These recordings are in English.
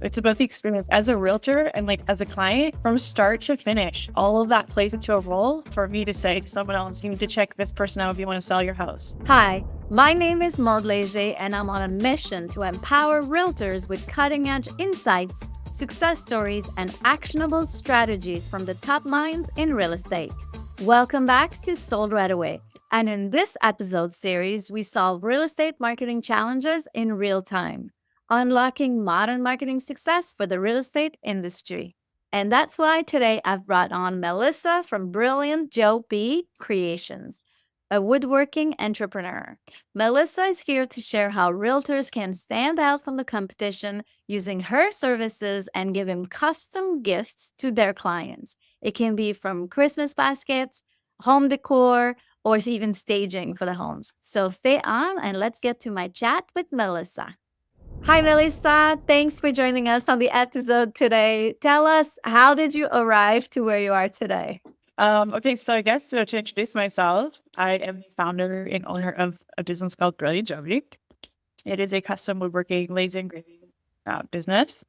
It's about the experience as a realtor and like as a client from start to finish. All of that plays into a role for me to say to someone else, you need to check this person out if you want to sell your house. Hi, my name is Maud Leger, and I'm on a mission to empower realtors with cutting-edge insights, success stories, and actionable strategies from the top minds in real estate. Welcome back to Sold Right Away. And in this episode series, we solve real estate marketing challenges in real time, unlocking modern marketing success for the real estate industry. And that's why today I've brought on Melissa from Brilliant Joe B Creations, a woodworking entrepreneur. Melissa is here to share how realtors can stand out from the competition using her services and giving custom gifts to their clients. It can be from Christmas baskets, home decor, or even staging for the homes. So stay on and let's get to my chat with Melissa. Hi, Melissa. Thanks for joining us on the episode today. Tell us, how did you arrive to where you are today? Okay, so I guess to introduce myself, I am the founder and owner of a business called Brilliant Joe. It is a custom woodworking, laser engraving business.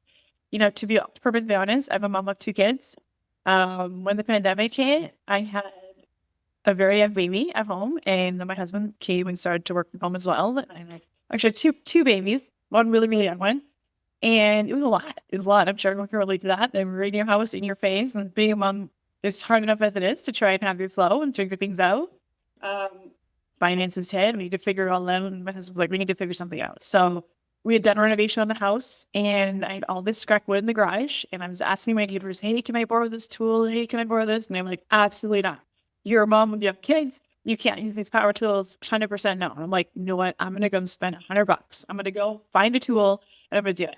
To be perfectly honest, I'm a mom of two kids. When the pandemic hit, I had a very young baby at home, and then my husband came and started to work from home as well. And I actually had two babies, one really, really young one. And it was a lot. It was a lot. I'm sure everyone can relate to that. They were in your house, in your face, and being a mom is hard enough as it is to try and have your flow and figure things out. Um, Finances hit. We need to figure it all out. And my husband was like, we need to figure something out. So we had done a renovation on the house, and I had all this scrap wood in the garage. And I was asking my neighbors, hey, can I borrow this tool? Hey, can I borrow this? And they're like, absolutely not. You're a mom, you have kids. You can't use these power tools. 100% no. And I'm like, you know what? I'm going to go spend $100. I'm going to go find a tool and I'm going to do it.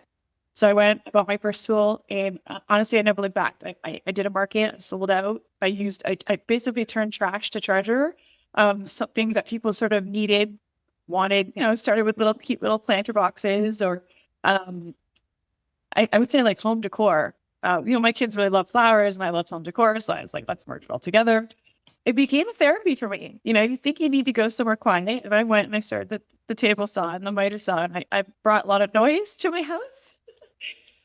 So I went, I bought my first tool, and honestly, I never looked back. I did a market, sold out. I basically turned trash to treasure. Some things that people sort of needed, wanted, started with cute little planter boxes or, I would say like home decor. My kids really love flowers and I love home decor. So I was like, let's merge it all together. It became a therapy for me. You think you need to go somewhere quiet. And I went and I started the table saw and the miter saw, and I brought a lot of noise to my house.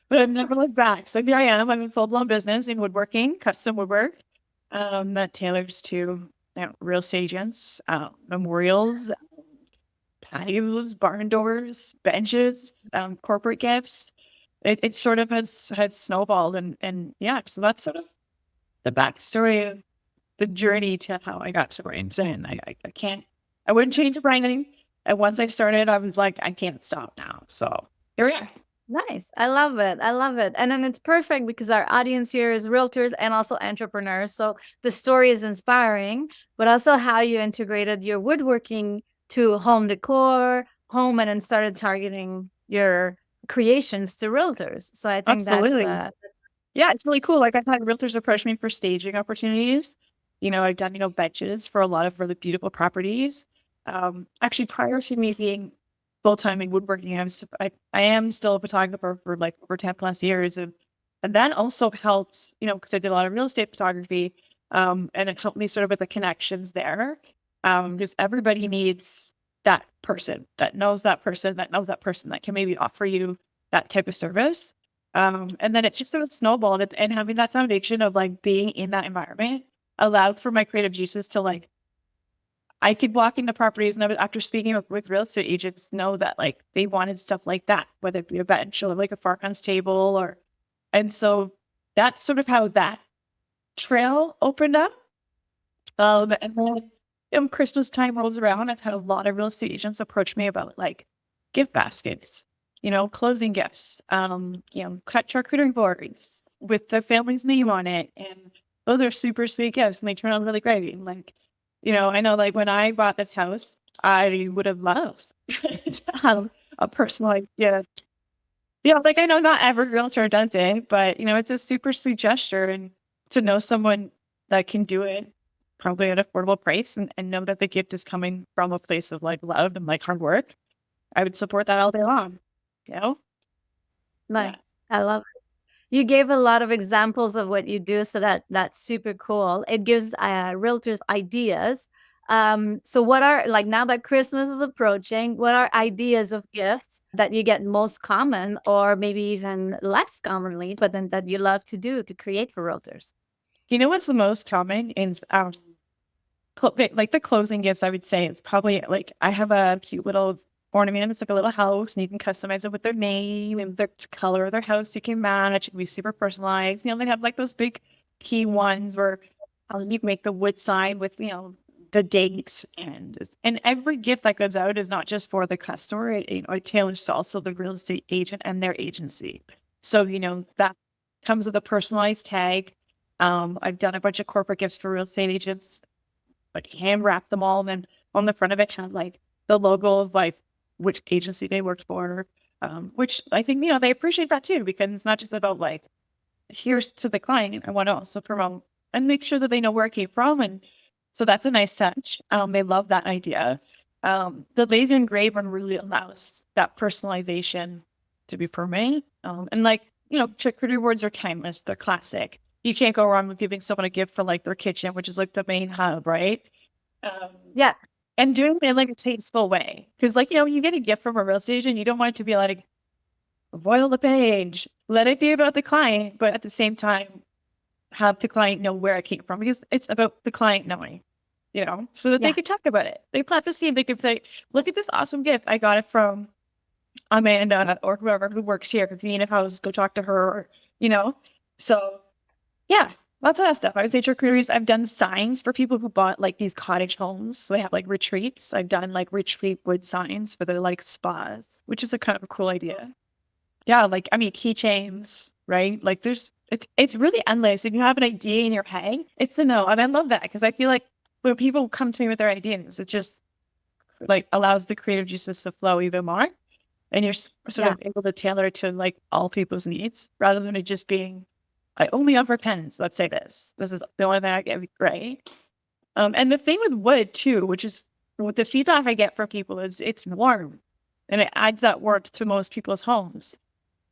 But I've never looked back. So here I am. I'm in full-blown business in woodworking, custom woodwork, that tailors to real estate agents, memorials, patios, barn doors, benches, corporate gifts. It sort of has snowballed, and yeah. So that's sort of the backstory of the journey to how I got to where I'm saying. I wouldn't change a branding. And once I started, I was like, I can't stop now. So here we are. Nice. I love it. I love it. And then it's perfect because our audience here is realtors and also entrepreneurs. So the story is inspiring, but also how you integrated your woodworking to home decor, home, and then started targeting your creations to realtors. So I think that's Absolutely. Yeah, it's really cool. Like I've had realtors approach me for staging opportunities. I've done, benches for a lot of really beautiful properties. Actually, prior to me being full-time in woodworking, I am still a photographer for like over 10 plus years. And that also helps, because I did a lot of real estate photography. And it helped me sort of with the connections there. Because everybody needs that person that knows that person, that can maybe offer you that type of service. And then it just sort of snowballed, and having that foundation of like being in that environment allowed for my creative juices to like, I could walk into properties and after speaking with real estate agents know that like they wanted stuff like that, whether it be a bench or like a farmhouse table and so that's sort of how that trail opened up. And then Christmas time rolls around. I've had a lot of real estate agents approach me about like gift baskets, closing gifts, cut charcuterie boards with the family's name on it. And those are super sweet gifts and they turn out really great. And like, I know like when I bought this house, I would have loved to have a personal gift. Like I know not every realtor does it, but it's a super sweet gesture, and to know someone that can do it probably at an affordable price and know that the gift is coming from a place of like love and like hard work, I would support that all day long. nice. Yeah. I love it. You gave a lot of examples of what you do, so that's super cool. It gives realtors ideas So what are, like, now that Christmas is approaching, what are ideas of gifts that you get most common or maybe even less commonly, but then that you love to do to create for realtors? You know what's the most common is like the closing gifts, I would say it's probably like I have a cute little ornament. It's like a little house, and you can customize it with their name and the color of their house. You can manage. It can be super personalized. You know, they have like those big key ones where you make the wood sign with the dates and every gift that goes out is not just for the customer. It tailors to also the real estate agent and their agency. So that comes with a personalized tag. I've done a bunch of corporate gifts for real estate agents, like hand wrap them all, and then on the front of it have like the logo of like which agency they worked for. Which I think they appreciate that too, because it's not just about like here's to the client. I want to also promote and make sure that they know where it came from, and so that's a nice touch. They love that idea. The laser engraver really allows that personalization to be permanent. And like charcuterie boards are timeless; they're classic. You can't go wrong with giving someone a gift for like their kitchen, which is like the main hub, right? Um, Yeah. and doing it in like a tasteful way. Because like, you get a gift from a real estate agent, you don't want it to be like boil the page, let it be about the client, but at the same time, have the client know where it came from because it's about the client knowing, so that they Yeah. could talk about it. They plant the seed. They could say, look at this awesome gift. I got it from Amanda or whoever who works here. If you need a house, go talk to her, you know? So yeah, lots of that stuff. I would say charcuteries. I've done signs for people who bought like these cottage homes. So they have like retreats. I've done like retreat wood signs for their like spas, which is a kind of a cool idea. Yeah, like I mean keychains, right? Like it's really endless. If you have an idea in your head, it's a no. And I love that because I feel like when people come to me with their ideas, it just like allows the creative juices to flow even more. And you're sort Yeah. of able to tailor it to like all people's needs rather than it just being, I only offer pens. Let's say this. This is the only thing I get, right? And the thing with wood too, which is what the feedback I get from people is it's warm and it adds that warmth to most people's homes.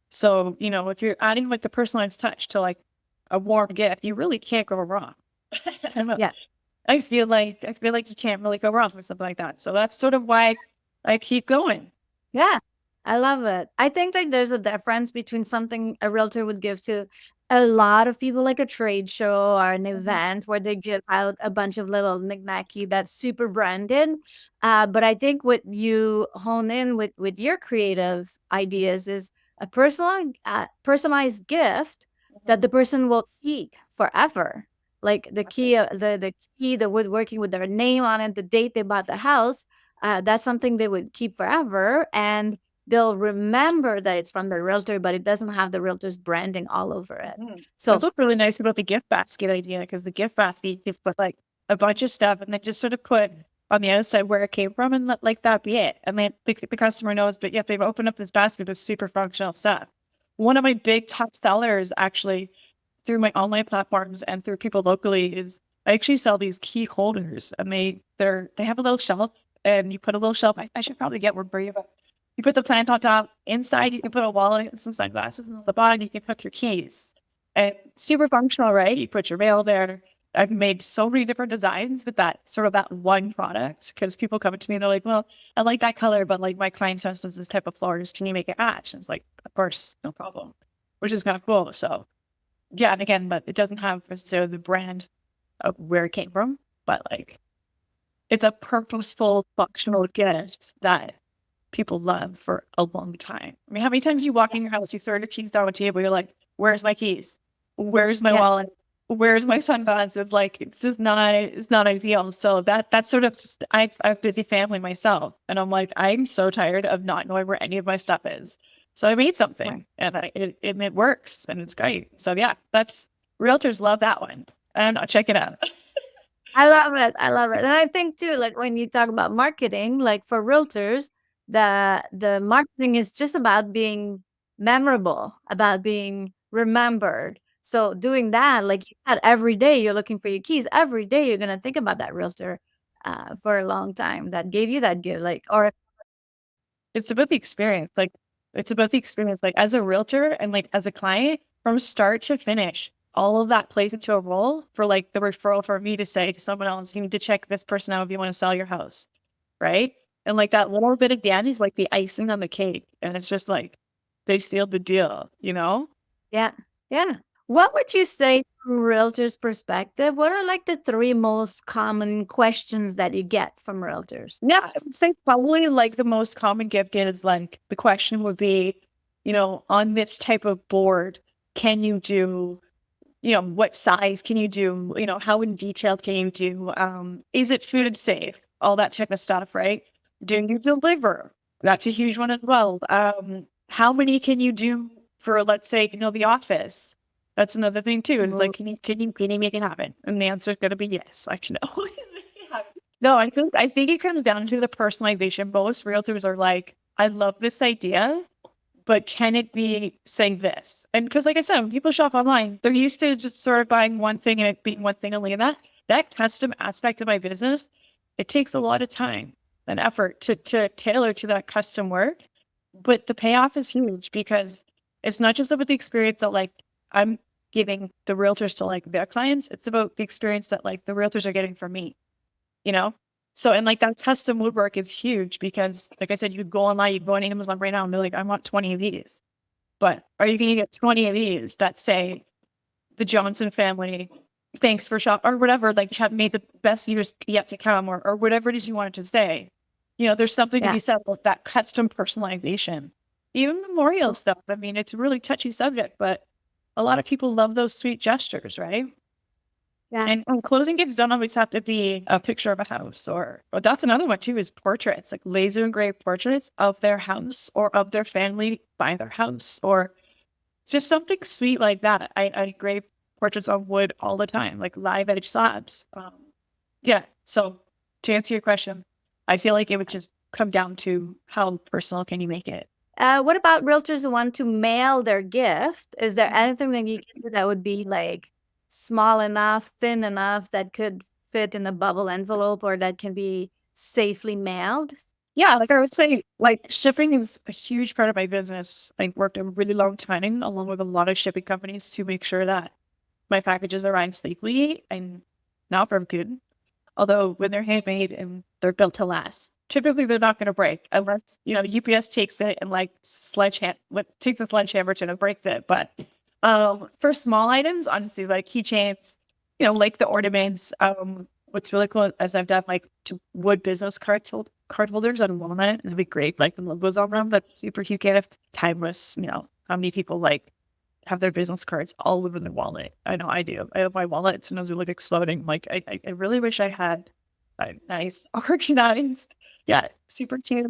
So, if you're adding like the personalized touch to like a warm gift, you really can't go wrong. I don't know. Yeah. I feel like you can't really go wrong with something like that. So that's sort of why I keep going. Yeah, I love it. I think like there's a difference between something a realtor would give to a lot of people, like a trade show or an Mhm. event where they give out a bunch of little knick-knacky that's super branded. But I think what you hone in with your creative ideas is a personalized gift that the person will keep forever. Like the key, the woodworking with their name on it, the date they bought the house, that's something they would keep forever, and they'll remember that it's from the realtor, but it doesn't have the realtor's branding all over it. That's So what's really nice about the gift basket idea, because the gift basket you can put like a bunch of stuff and then just sort of put on the outside where it came from and let like that be it. And then the customer knows, but yeah, they've opened up this basket of super functional stuff. One of my big top sellers actually through my online platforms and through people locally is I actually sell these key holders and they have a little shelf and you put a little shelf. I should probably get one for you, but you put the plant on top. Inside you can put a wallet and some sunglasses, and on the bottom you can put your keys. And super functional, right? You put your mail there. I've made so many different designs with that sort of that one product because people come to me and they're like, well, I like that color, but like my client's house does this type of floors. Can you make it match? And it's like, of course, no problem, which is kind of cool. So yeah, and again, but it doesn't have necessarily the brand of where it came from, but like it's a purposeful, functional gift that people love for a long time. I mean, how many times you walk in your house, you throw your keys down on the table, you're like, where's my keys? Where's my yeah, wallet? Where's my sunglasses? Like, it's not ideal. So that's sort of just, I have a busy family myself. And I'm like, I'm so tired of not knowing where any of my stuff is. So I made something and it works and it's great. So yeah, realtors love that one. And I'll check it out. I love it. I love it. And I think too, like when you talk about marketing, like for realtors, the marketing is just about being memorable, about being remembered. So doing that, like you said, every day you're looking for your keys. Every day you're gonna think about that realtor for a long time that gave you that gift. Like, or It's about the experience. Like, it's about the experience. Like, as a realtor and like as a client, from start to finish, all of that plays into a role for like the referral for me to say to someone else, you need to check this person out if you want to sell your house. Right. And like that little bit at the end is like the icing on the cake. And it's just like they sealed the deal, you know? Yeah. Yeah. What would you say from realtors' perspective? What are like the three most common questions that you get from realtors? Yeah, I would say probably like the most common gift is like the question would be, on this type of board, can you do, what size can you do? How in detail can you do? Is it food safe? All that type of stuff, right? Do you deliver? That's a huge one as well. How many can you do for, let's say, the office? That's another thing too. It's like, can you make it happen? And the answer is going to be yes. Actually, no. No, I think it comes down to the personalization. Most realtors are like, I love this idea, but can it be saying this? And because, like I said, when people shop online, they're used to just sort of buying one thing and it being one thing only. And that custom aspect of my business, it takes a lot of time and effort to tailor to that custom work. But the payoff is huge because it's not just about the experience that like I'm giving the realtors to like their clients. It's about the experience that like the realtors are getting from me, you know? So, and like that custom woodwork is huge because, like I said, you could go online, you go on Amazon right now and be like, I want 20 of these. But are you going to get 20 of these that say the Johnson family, thanks for shop or whatever, like have made the best years yet to come or whatever it is you wanted to say? There's something to Yeah. be said about that custom personalization. Even memorial stuff. I mean, it's a really touchy subject, but a lot of people love those sweet gestures, right? Yeah. And closing gifts don't always have to be a picture of a house or that's another one too, is portraits, like laser engraved portraits of their house or of their family by their house or just something sweet like that. I engrave portraits on wood all the time, like live edge slabs. Yeah. So to answer your question, I feel like it would just come down to how personal can you make it? What about realtors who want to mail their gift? Is there anything that you can do that would be like small enough, thin enough that could fit in a bubble envelope or that can be safely mailed? Yeah, like I would say, like shipping is a huge part of my business. I worked a really long time along with a lot of shipping companies to make sure that my packages arrive safely and not from good. Although when they're handmade and they're built to last, typically they're not going to break unless UPS takes it and like takes a sledgehammer to it and breaks it. But for small items, honestly, like keychains, like the ornaments. What's really cool is I've done like to wood business card holders on walnut. It'd be great, like the logos on them. That's super cute gift. Timeless. How many people like have their business cards all within their wallet? I know I do. I have my wallet. It's sometimes like exploding. Like I really wish I had a nice organized. Yeah, super cute.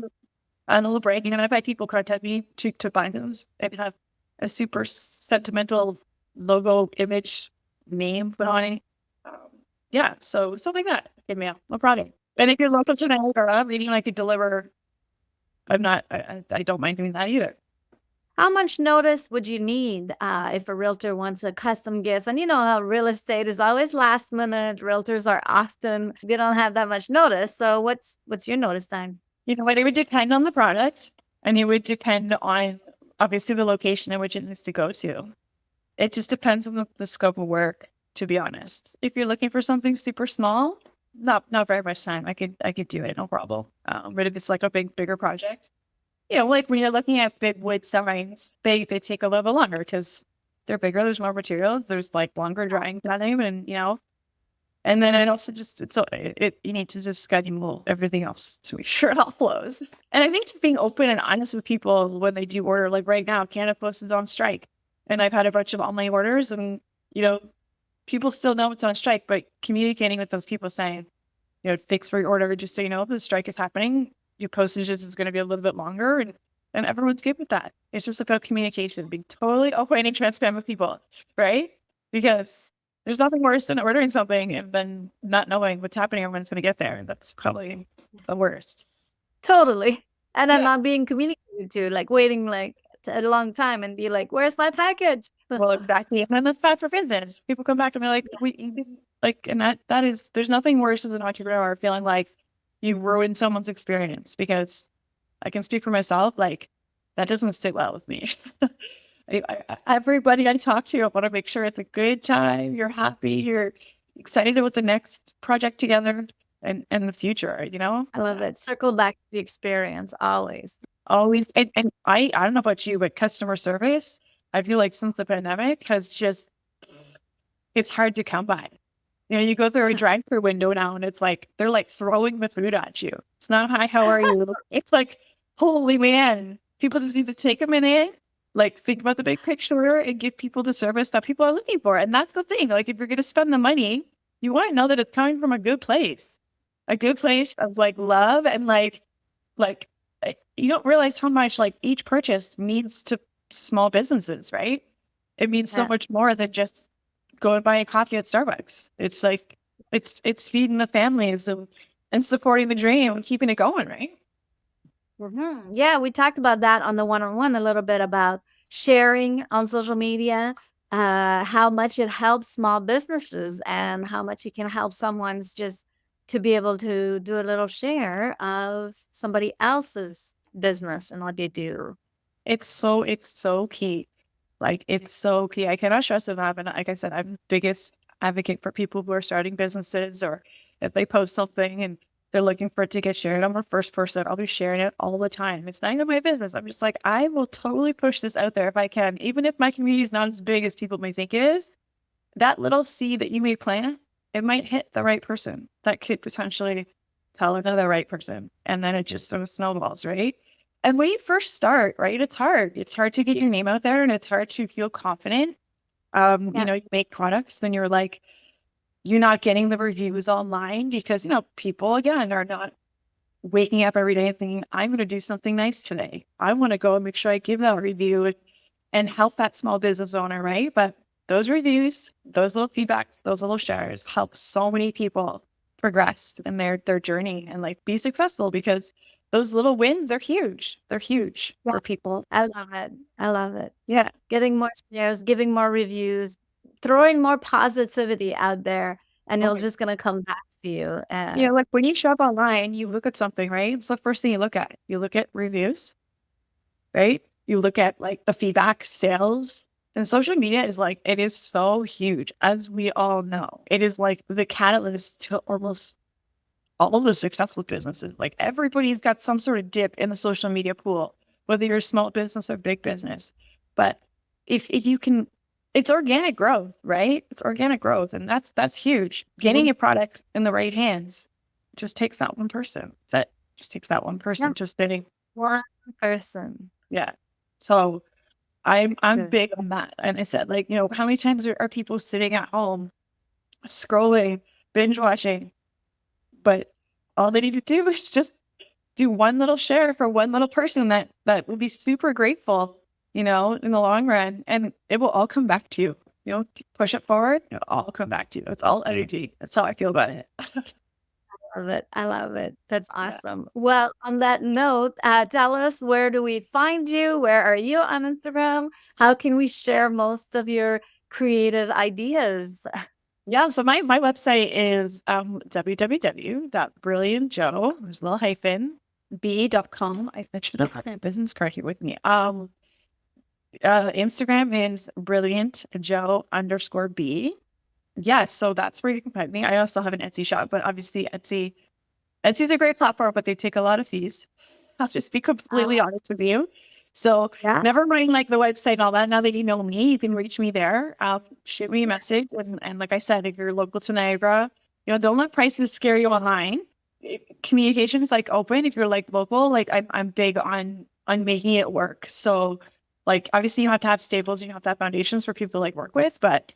And a little breaking. And I've had people contact me to buy those and have a super sentimental logo image name put on it. Yeah, so something like that. Give me no problem. And if you're local to Niagara, even I could deliver. I don't mind doing that either. How much notice would you need if a realtor wants a custom gift? And you know how real estate is always last minute. Realtors are often they don't have that much notice. So what's your notice time? What, it would depend on the product and it would depend on obviously the location in which it needs to go to. It just depends on the scope of work, to be honest. If you're looking for something super small, not very much time. I could do it, no problem. But if it's like a bigger project, like when you're looking at big wood signs, they take a little longer because they're bigger. There's more materials. There's like longer drying time, and then it also just you need to just schedule everything else to make sure it all flows. And I think just being open and honest with people when they do order, like right now, Canada Post is on strike, and I've had a bunch of online orders, and people still know it's on strike, but communicating with those people saying, fix for your order, just so you know the strike is happening. Your postage is going to be a little bit longer, and everyone's good with that. It's just about communication, being totally open and transparent with people, right? Because there's nothing worse than ordering something and then not knowing what's happening or when it's going to get there. That's probably the worst. Totally. And then Yeah. not being communicated to, like waiting like a long time and be like, where's my package? Well, exactly. And then that's bad for business. People come back to me like, and that is, there's nothing worse as an entrepreneur feeling like you ruined someone's experience, because I can speak for myself. Like, that doesn't sit well with me. Everybody I talk to, I want to make sure it's a good time. You're happy. You're excited about the next project together and the future. I love it. Circle back to the experience always. Always. And I don't know about you, but customer service, I feel like since the pandemic has just, it's hard to come by. You go through a drive-through window now and it's like, they're like throwing the food at you. It's not, hi, how are you? It's like, holy man, people just need to take a minute, like think about the big picture and give people the service that people are looking for. And that's the thing. Like, if you're going to spend the money, you want to know that it's coming from a good place of like love and like you don't realize how much like each purchase means to small businesses, right? It means so Yeah. much more than just go and buy a coffee at Starbucks. It's like it's feeding the families and supporting the dream and keeping it going, right? Yeah, we talked about that on the one-on-one a little bit about sharing on social media, how much it helps small businesses and how much it can help someone's just to be able to do a little share of somebody else's business and what they do. It's so key. Like, it's so key. I cannot stress enough. And like I said, I'm the biggest advocate for people who are starting businesses, or if they post something and they're looking for it to get shared. I'm the first person. I'll be sharing it all the time. It's not even my business. I'm just like, I will totally push this out there if I can, even if my community is not as big as people may think it is. That little seed that you may plant, it might hit the right person that could potentially tell another right person. And then it just sort of snowballs, right? And when you first start, right, it's hard. It's hard to get your name out there and it's hard to feel confident. Yeah. You make products, then you're like, you're not getting the reviews online because, people again are not waking up every day thinking, I'm going to do something nice today. I want to go and make sure I give that review and help that small business owner, right? But those reviews, those little feedbacks, those little shares help so many people progress in their journey and like be successful, because those little wins are huge. They're huge Yeah. for people. I love it. I love it. Yeah. Getting more shares, giving more reviews, throwing more positivity out there, and it'll Okay. just gonna come back to you. Like when you shop online, you look at something, right? It's the first thing you look at. You look at reviews, right? You look at like the feedback, sales, and social media is like, it is so huge, as we all know. It is like the catalyst to almost all of the successful businesses. Like, everybody's got some sort of dip in the social media pool, whether you're a small business or big business. But if you can, it's organic growth, right? It's organic growth. And that's huge. Getting a product in the right hands just takes that one person. That just takes that one person Yeah, just spinning. one person. Yeah. So I'm Good. big on that. And I said, like, how many times are people sitting at home scrolling, binge watching, but all they need to do is just do one little share for one little person that will be super grateful, in the long run, and it will all come back to you. Push it forward, it'll all come back to you. It's all energy. That's how I feel about it. Love it. I love it. That's Yeah. awesome. Well, on that note, tell us, where do we find you? Where are you on Instagram? How can we share most of your creative ideas? Yeah, so my website is www.brilliantjoe, there's a little hyphen, b.com. I should have had my business card here with me. Instagram is brilliantjoe_b. Yeah, so that's where you can find me. I also have an Etsy shop, but obviously Etsy's a great platform, but they take a lot of fees. I'll just be completely honest with you. So Yeah. never mind like the website and all that. Now that you know me, you can reach me there. Shoot me a message. And like I said, if you're local to Niagara, don't let prices scare you online. Communication is like open. If you're like local, like I'm big on making it work. So like, obviously you have to have staples, you have to have foundations for people to like work with. But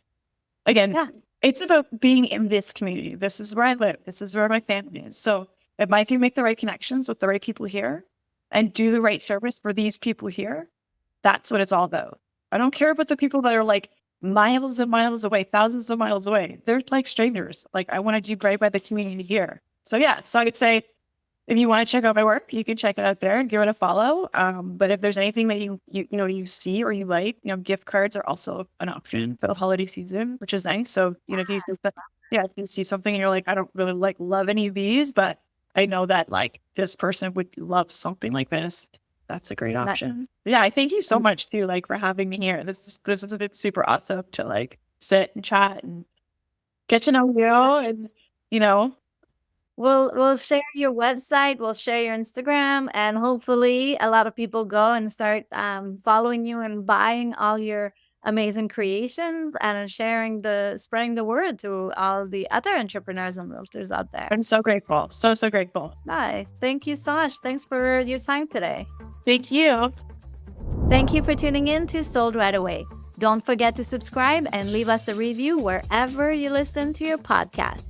again, Yeah. it's about being in this community. This is where I live. This is where my family is. So if you make the right connections with the right people here and do the right service for these people here, that's what it's all about. I don't care about the people that are like miles and miles away, thousands of miles away. They're like strangers. Like, I want to do right by the community here. So yeah, so I would say, if you want to check out my work, you can check it out there and give it a follow. But if there's anything that you see or you like, gift cards are also an option for the holiday season, which is nice. So, if you see if you see something and you're like, I don't really love any of these, but I know that like this person would love something like this, That's a great option. Yeah, I thank you so much too, like for having me here. This has been super awesome to like sit and chat and get to know you and you know, We'll share your website, we'll share your Instagram, and hopefully a lot of people go and start following you and buying all your amazing creations and spreading the word to all the other entrepreneurs and realtors out there. I'm so grateful. So grateful. Nice. Thank you so much. Thanks for your time today. Thank you. Thank you for tuning in to Sold Right Away. Don't forget to subscribe and leave us a review wherever you listen to your podcast.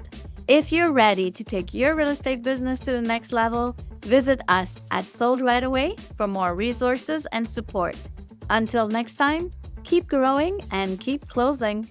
If you're ready to take your real estate business to the next level, visit us at Sold Right Away for more resources and support. Until next time, keep growing and keep closing.